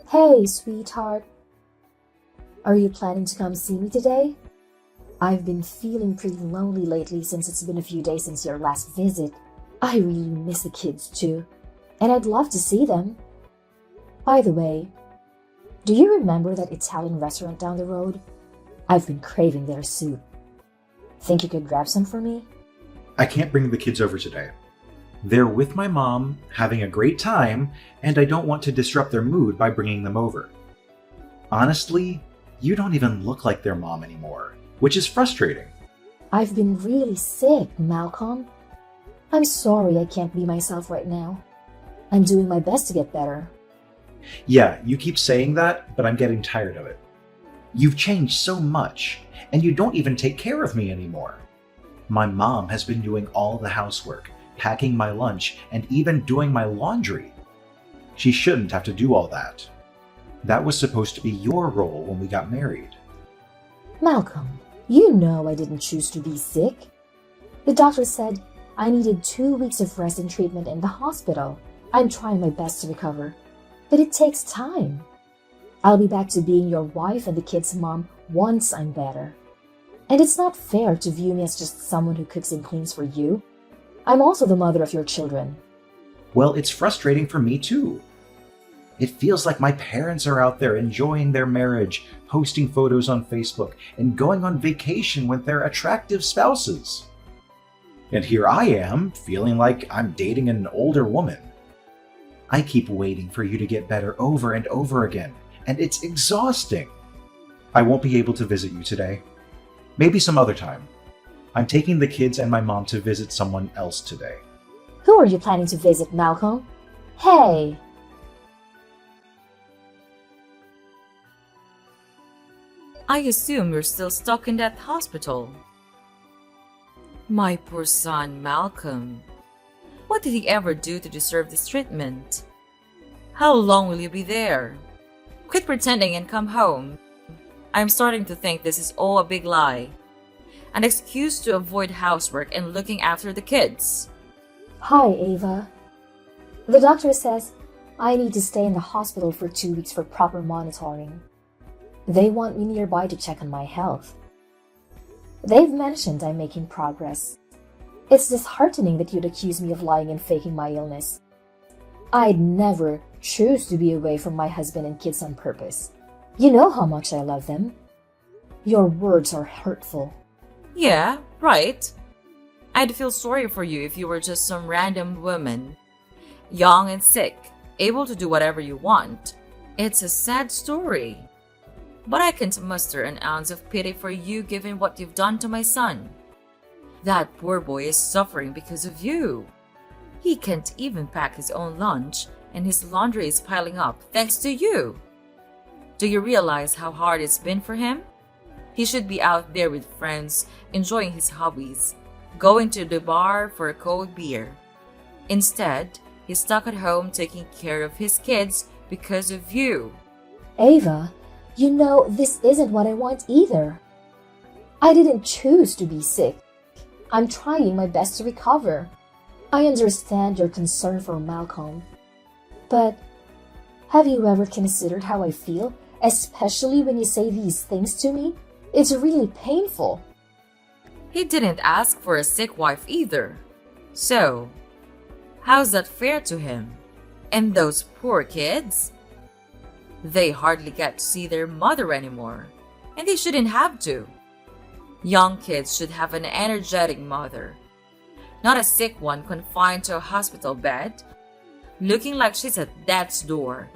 Hey, sweetheart. Are you planning to come see me today? I've been feeling pretty lonely lately since it's been a few days since your last visit. I really miss the kids too, and I'd love to see them. By the way, do you remember that Italian restaurant down the road? I've been craving their soup. Think you could grab some for me? I can't bring the kids over today. They're with my mom, having a great time, and I don't want to disrupt their mood by bringing them over. Honestly, you don't even look like their mom anymore, which is frustrating. I've been really sick, Malcolm. I'm sorry I can't be myself right now. I'm doing my best to get better. Yeah, you keep saying that, but I'm getting tired of it. You've changed so much, and you don't even take care of me anymore. My mom has been doing all the housework, packing my lunch, and even doing my laundry. She shouldn't have to do all that. That was supposed to be your role when we got married. Malcolm, you know I didn't choose to be sick. The doctor said I needed 2 weeks of rest and treatment in the hospital. I'm trying my best to recover, but it takes time. I'll be back to being your wife and the kids' mom once I'm better. And it's not fair to view me as just someone who cooks and cleans for you. I'm also the mother of your children. Well, it's frustrating for me too. It feels like my parents are out there enjoying their marriage, posting photos on Facebook, and going on vacation with their attractive spouses. And here I am, feeling like I'm dating an older woman. I keep waiting for you to get better over and over again, and it's exhausting. I won't be able to visit you today. Maybe some other time. I'm taking the kids and my mom to visit someone else today. Who are you planning to visit, Malcolm? Hey! I assume you're still stuck in that hospital. My poor son, Malcolm. What did he ever do to deserve this treatment? How long will you be there? Quit pretending and come home. I'm starting to think this is all a big lie. An excuse to avoid housework and looking after the kids. Hi, Ava. The doctor says I need to stay in the hospital for 2 weeks for proper monitoring. They want me nearby to check on my health. They've mentioned I'm making progress. It's disheartening that you'd accuse me of lying and faking my illness. I'd never choose to be away from my husband and kids on purpose. You know how much I love them. Your words are hurtful. Yeah, right. I'd feel sorry for you if you were just some random woman, young and sick, able to do whatever you want. It's a sad story. But I can't muster an ounce of pity for you given what you've done to my son. That poor boy is suffering because of you. He can't even pack his own lunch, and his laundry is piling up thanks to you. Do you realize how hard it's been for him? He should be out there with friends, enjoying his hobbies, going to the bar for a cold beer. Instead, he's stuck at home taking care of his kids because of you. Ava, you know this isn't what I want either. I didn't choose to be sick. I'm trying my best to recover. I understand your concern for Malcolm. But have you ever considered how I feel, especially when you say these things to me? It's really painful. He didn't ask for a sick wife either. So, how's that fair to him? And those poor kids? They hardly get to see their mother anymore, and they shouldn't have to. Young kids should have an energetic mother, not a sick one confined to a hospital bed, looking like she's at death's door.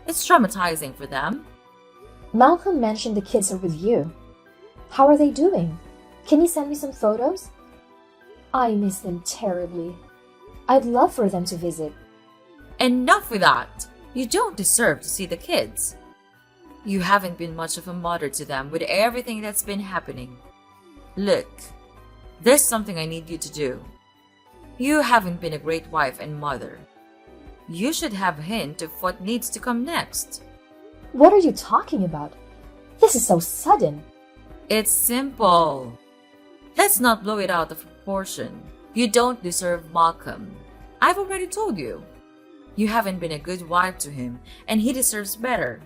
It's traumatizing for them. Malcolm mentioned the kids are with you. How are they doing? Can you send me some photos? I miss them terribly. I'd love for them to visit. Enough with that! You don't deserve to see the kids. You haven't been much of a mother to them with everything that's been happening. Look, there's something I need you to do. You haven't been a great wife and mother. You should have a hint of what needs to come next. What are you talking about? This is so sudden. It's simple. Let's not blow it out of proportion. You don't deserve Malcolm. I've already told you. You haven't been a good wife to him, and he deserves better.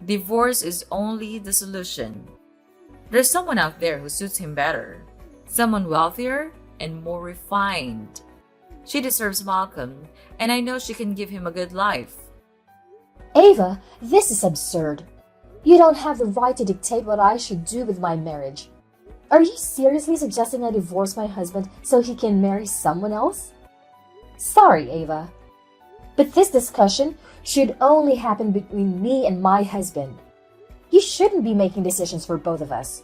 Divorce is only the solution. There's someone out there who suits him better. Someone wealthier and more refined. She deserves Malcolm, and I know she can give him a good life. Ava, this is absurd. You don't have the right to dictate what I should do with my marriage. Are you seriously suggesting I divorce my husband so he can marry someone else? Sorry, Ava, but this discussion should only happen between me and my husband. You shouldn't be making decisions for both of us.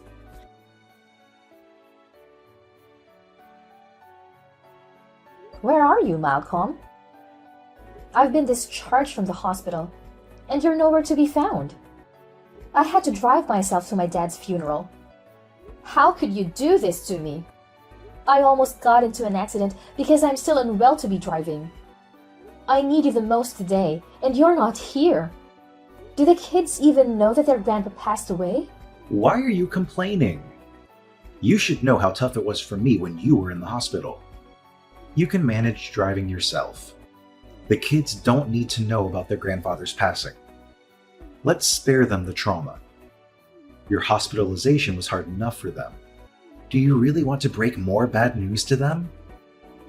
Where are you, Malcolm? I've been discharged from the hospital, and you're nowhere to be found. I had to drive myself to my dad's funeral. How could you do this to me? I almost got into an accident because I'm still unwell to be driving. I need you the most today, and you're not here. Do the kids even know that their grandpa passed away? Why are you complaining? You should know how tough it was for me when you were in the hospital. You can manage driving yourself. The kids don't need to know about their grandfather's passing. Let's spare them the trauma. Your hospitalization was hard enough for them. Do you really want to break more bad news to them?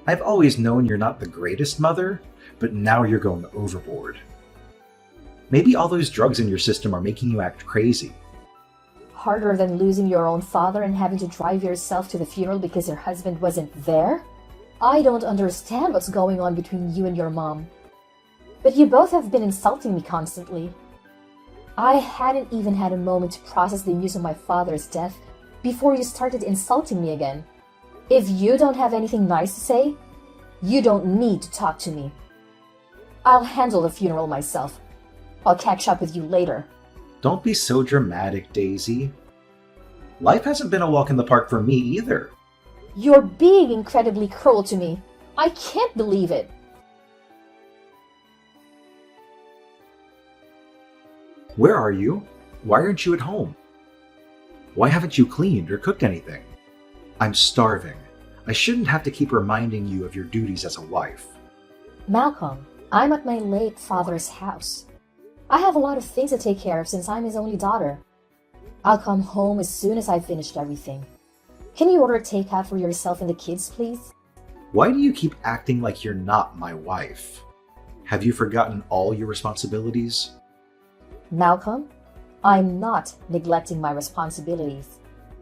I've always known you're not the greatest mother, but now you're going overboard. Maybe all those drugs in your system are making you act crazy. Harder than losing your own father and having to drive yourself to the funeral because your husband wasn't there? I don't understand what's going on between you and your mom. But you both have been insulting me constantly. I hadn't even had a moment to process the news of my father's death before you started insulting me again. If you don't have anything nice to say, you don't need to talk to me. I'll handle the funeral myself. I'll catch up with you later. Don't be so dramatic, Daisy. Life hasn't been a walk in the park for me either. You're being incredibly cruel to me. I can't believe it. Where are you? Why aren't you at home? Why haven't you cleaned or cooked anything? I'm starving. I shouldn't have to keep reminding you of your duties as a wife. Malcolm, I'm at my late father's house. I have a lot of things to take care of since I'm his only daughter. I'll come home as soon as I've finished everything. Can you order takeout for yourself and the kids, please? Why do you keep acting like you're not my wife? Have you forgotten all your responsibilities? Malcolm, I'm not neglecting my responsibilities.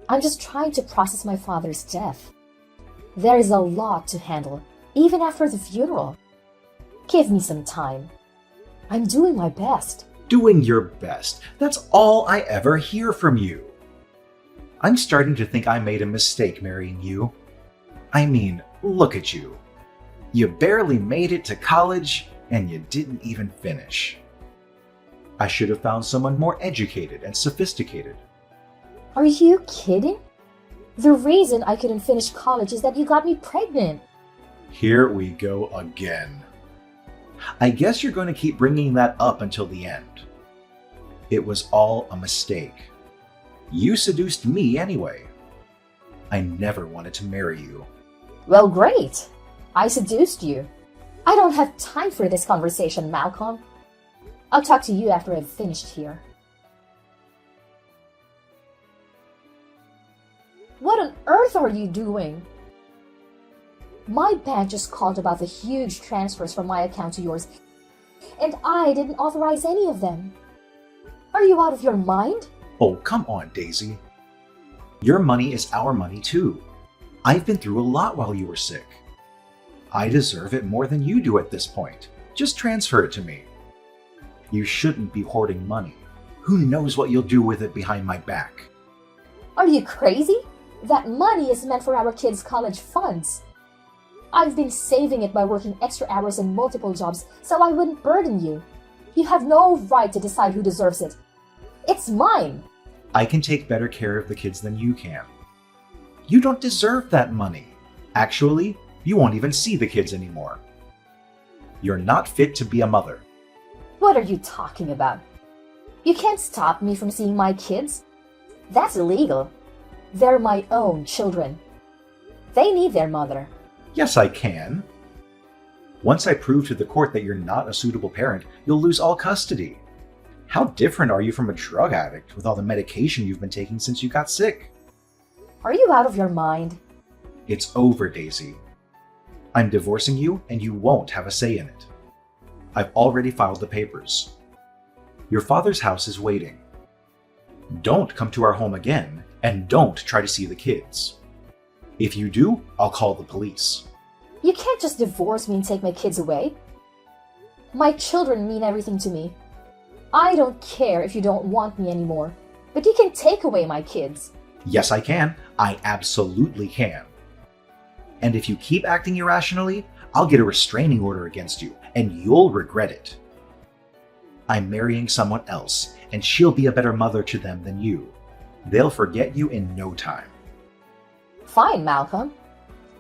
I'm just trying to process my father's death. There is a lot to handle, even after the funeral. Give me some time. I'm doing my best. Doing your best. That's all I ever hear from you. I'm starting to think I made a mistake marrying you. I mean, look at you. You barely made it to college, and you didn't even finish. I should have found someone more educated and sophisticated. Are you kidding? The reason I couldn't finish college is that you got me pregnant. Here we go again. I guess you're going to keep bringing that up until the end. It was all a mistake. You seduced me anyway. I never wanted to marry you. Well, great. I seduced you. I don't have time for this conversation, Malcolm. I'll talk to you after I've finished here. What on earth are you doing? My bank just called about the huge transfers from my account to yours, and I didn't authorize any of them. Are you out of your mind? Oh, come on, Daisy. Your money is our money too. I've been through a lot while you were sick. I deserve it more than you do at this point. Just transfer it to me. You shouldn't be hoarding money. Who knows what you'll do with it behind my back? Are you crazy? That money is meant for our kids' college funds. I've been saving it by working extra hours and multiple jobs so I wouldn't burden you. You have no right to decide who deserves it. It's mine. I can take better care of the kids than you can. You don't deserve that money. Actually, you won't even see the kids anymore. You're not fit to be a mother. What are you talking about? You can't stop me from seeing my kids. That's illegal. They're my own children. They need their mother. Yes, I can. Once I prove to the court that you're not a suitable parent, you'll lose all custody. How different are you from a drug addict with all the medication you've been taking since you got sick? Are you out of your mind? It's over, Daisy. I'm divorcing you, and you won't have a say in it. I've already filed the papers. Your father's house is waiting. Don't come to our home again, and don't try to see the kids. If you do, I'll call the police. You can't just divorce me and take my kids away. My children mean everything to me. I don't care if you don't want me anymore, but you can take away my kids. Yes, I can. I absolutely can. And if you keep acting irrationally, I'll get a restraining order against you, and you'll regret it. I'm marrying someone else, and she'll be a better mother to them than you. They'll forget you in no time. Fine, Malcolm.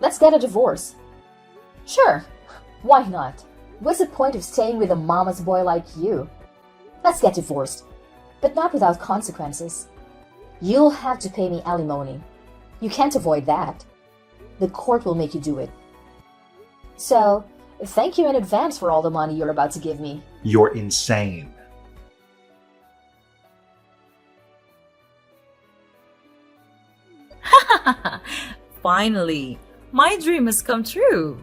Let's get a divorce. Sure, why not? What's the point of staying with a mama's boy like you? Let's get divorced, but not without consequences. You'll have to pay me alimony. You can't avoid that. The court will make you do it. So, thank you in advance for all the money you're about to give me. You're insane. Finally, my dream has come true.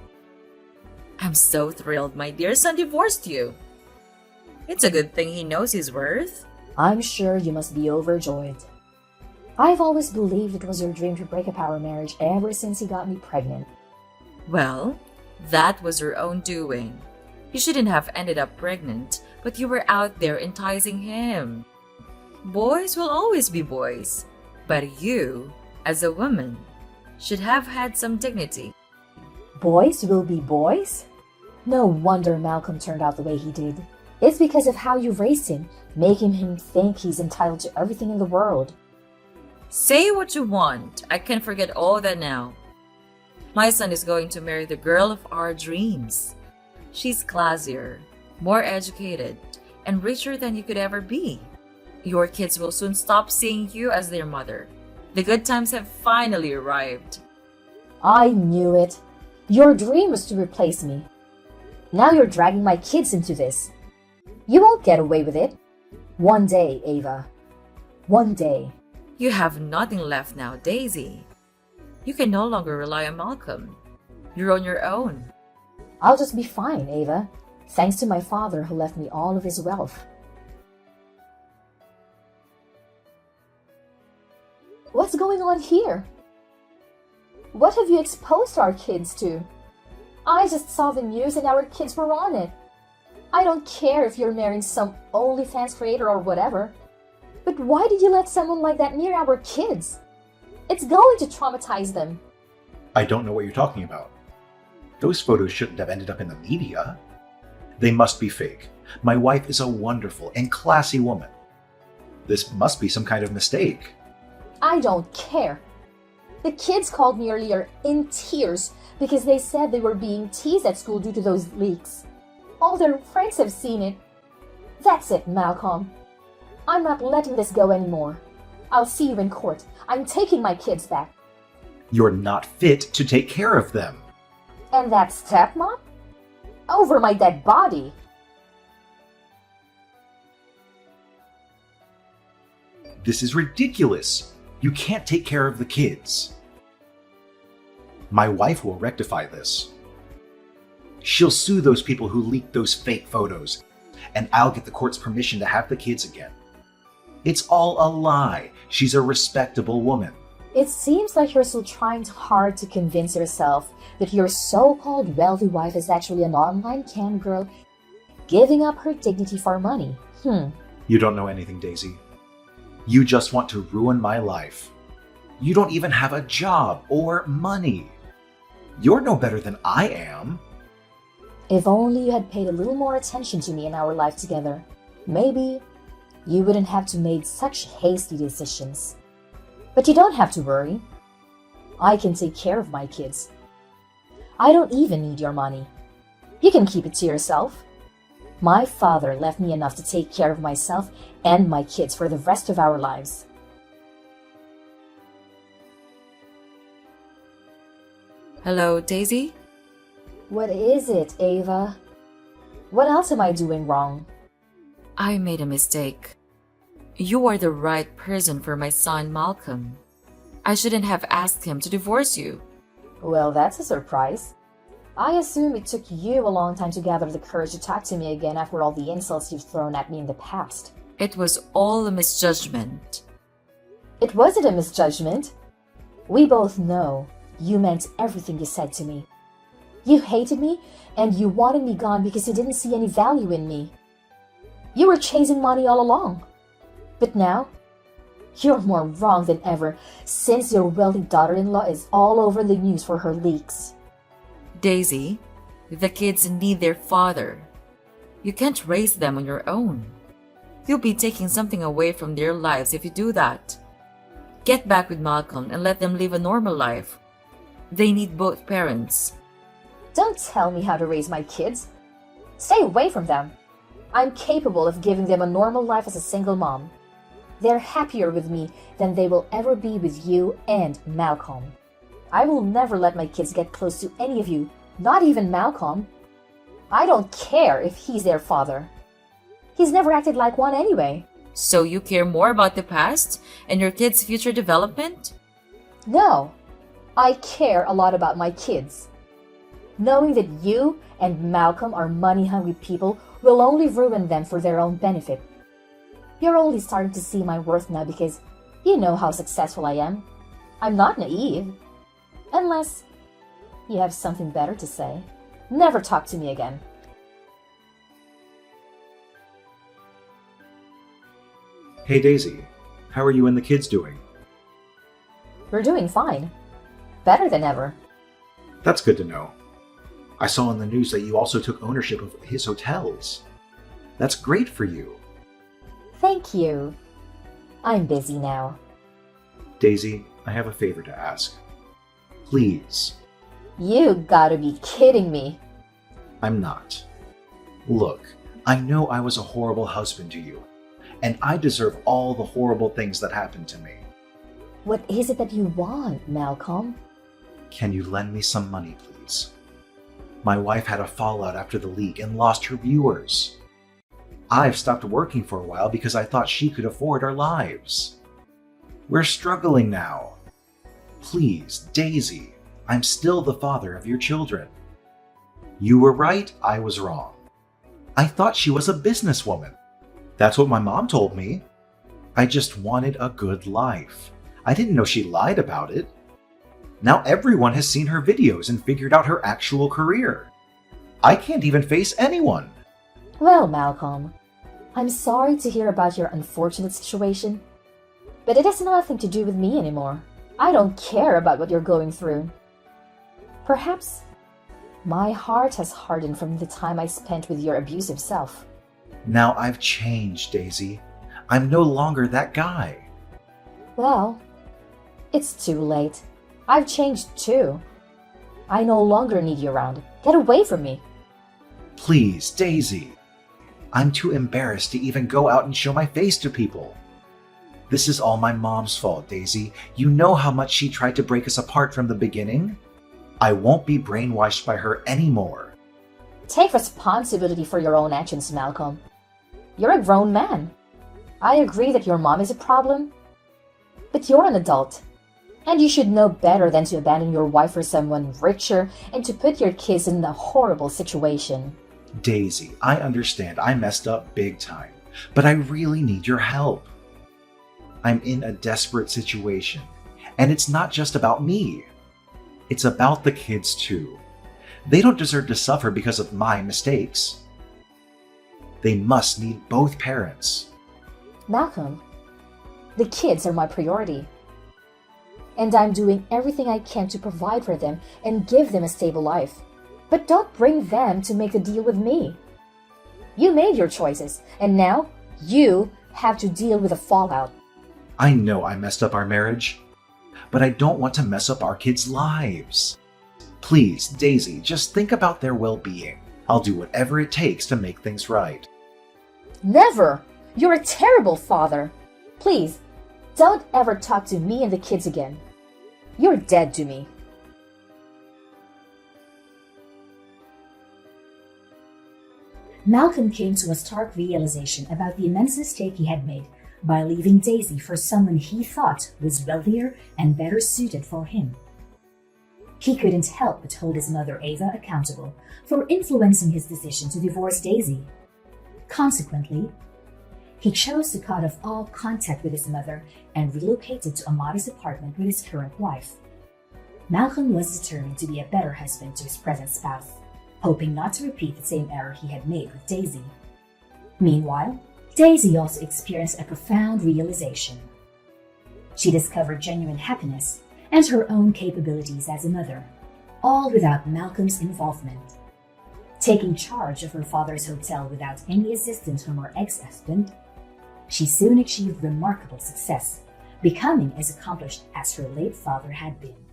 I'm so thrilled my dear son divorced you. It's a good thing he knows his worth. I'm sure you must be overjoyed. I've always believed it was your dream to break up our marriage ever since he got me pregnant. Well, that was your own doing. You shouldn't have ended up pregnant, but you were out there enticing him. Boys will always be boys, but you, as a woman, should have had some dignity. Boys will be boys? No wonder Malcolm turned out the way he did. It's because of how you raised him, making him think he's entitled to everything in the world. Say what you want. I can forget all that now. My son is going to marry the girl of our dreams. She's classier, more educated, and richer than you could ever be. Your kids will soon stop seeing you as their mother. The good times have finally arrived. I knew it. Your dream was to replace me. Now you're dragging my kids into this. You won't get away with it. One day, Ava. One day. You have nothing left now, Daisy. You can no longer rely on Malcolm. You're on your own. I'll just be fine, Ava. Thanks to my father who left me all of his wealth. What's going on here? What have you exposed our kids to? I just saw the news and our kids were on it. I don't care if you're marrying some OnlyFans creator or whatever. But why did you let someone like that near our kids? It's going to traumatize them. I don't know what you're talking about. Those photos shouldn't have ended up in the media. They must be fake. My wife is a wonderful and classy woman. This must be some kind of mistake. I don't care. The kids called me earlier in tears because they said they were being teased at school due to those leaks. All their friends have seen it. That's it, Malcolm. I'm not letting this go anymore. I'll see you in court. I'm taking my kids back. You're not fit to take care of them. And that stepmom? Over my dead body. This is ridiculous. You can't take care of the kids. My wife will rectify this. She'll sue those people who leaked those fake photos, and I'll get the court's permission to have the kids again. It's all a lie. She's a respectable woman. It seems like you're still trying hard to convince yourself that your so-called wealthy wife is actually an online cam girl giving up her dignity for money. You don't know anything, Daisy. You just want to ruin my life. You don't even have a job or money. You're no better than I am. If only you had paid a little more attention to me in our life together, maybe you wouldn't have to make such hasty decisions. But you don't have to worry. I can take care of my kids. I don't even need your money. You can keep it to yourself. My father left me enough to take care of myself and my kids for the rest of our lives. Hello, Daisy? What is it, Ava? What else am I doing wrong? I made a mistake. You are the right person for my son, Malcolm. I shouldn't have asked him to divorce you. Well, that's a surprise. I assume it took you a long time to gather the courage to talk to me again after all the insults you've thrown at me in the past. It was all a misjudgment. It wasn't a misjudgment. We both know you meant everything you said to me. You hated me, and you wanted me gone because you didn't see any value in me. You were chasing money all along. But now, you're more wrong than ever, since your wealthy daughter-in-law is all over the news for her leaks. Daisy, the kids need their father. You can't raise them on your own. You'll be taking something away from their lives if you do that. Get back with Malcolm and let them live a normal life. They need both parents. Don't tell me how to raise my kids. Stay away from them. I'm capable of giving them a normal life as a single mom. They're happier with me than they will ever be with you and Malcolm. I will never let my kids get close to any of you, not even Malcolm. I don't care if he's their father. He's never acted like one anyway. So you care more about the past and your kids' future development? No, I care a lot about my kids. Knowing that you and Malcolm are money-hungry people will only ruin them for their own benefit. You're only starting to see my worth now because you know how successful I am. I'm not naive. Unless you have something better to say. Never talk to me again. Hey Daisy, how are you and the kids doing? We're doing fine. Better than ever. That's good to know. I saw in the news that you also took ownership of his hotels. That's great for you. Thank you. I'm busy now. Daisy, I have a favor to ask. Please. You gotta be kidding me. I'm not. Look, I know I was a horrible husband to you, and I deserve all the horrible things that happened to me. What is it that you want, Malcolm? Can you lend me some money, please? My wife had a fallout after the leak and lost her viewers. I've stopped working for a while because I thought she could afford our lives. We're struggling now. Please, Daisy, I'm still the father of your children. You were right, I was wrong. I thought she was a businesswoman. That's what my mom told me. I just wanted a good life. I didn't know she lied about it. Now everyone has seen her videos and figured out her actual career. I can't even face anyone. Well, Malcolm, I'm sorry to hear about your unfortunate situation, but it has nothing to do with me anymore. I don't care about what you're going through. Perhaps my heart has hardened from the time I spent with your abusive self. Now I've changed, Daisy. I'm no longer that guy. Well, it's too late. I've changed too. I no longer need you around. Get away from me. Please, Daisy. I'm too embarrassed to even go out and show my face to people. This is all my mom's fault, Daisy. You know how much she tried to break us apart from the beginning? I won't be brainwashed by her anymore. Take responsibility for your own actions, Malcolm. You're a grown man. I agree that your mom is a problem, but you're an adult, and you should know better than to abandon your wife for someone richer and to put your kids in a horrible situation. Daisy, I understand I messed up big time, but I really need your help. I'm in a desperate situation, and it's not just about me. It's about the kids too. They don't deserve to suffer because of my mistakes. They must need both parents. Malcolm, the kids are my priority, and I'm doing everything I can to provide for them and give them a stable life. But don't bring them to make the deal with me. You made your choices, and now you have to deal with the fallout. I know I messed up our marriage, but I don't want to mess up our kids' lives. Please, Daisy, just think about their well-being. I'll do whatever it takes to make things right. Never! You're a terrible father. Please, don't ever talk to me and the kids again. You're dead to me. Malcolm came to a stark realization about the immense mistake he had made by leaving Daisy for someone he thought was wealthier and better suited for him. He couldn't help but hold his mother Ava accountable for influencing his decision to divorce Daisy. Consequently, he chose to cut off all contact with his mother and relocated to a modest apartment with his current wife. Malcolm was determined to be a better husband to his present spouse, hoping not to repeat the same error he had made with Daisy. Meanwhile, Daisy also experienced a profound realization. She discovered genuine happiness and her own capabilities as a mother, all without Malcolm's involvement. Taking charge of her father's hotel without any assistance from her ex-husband, she soon achieved remarkable success, becoming as accomplished as her late father had been.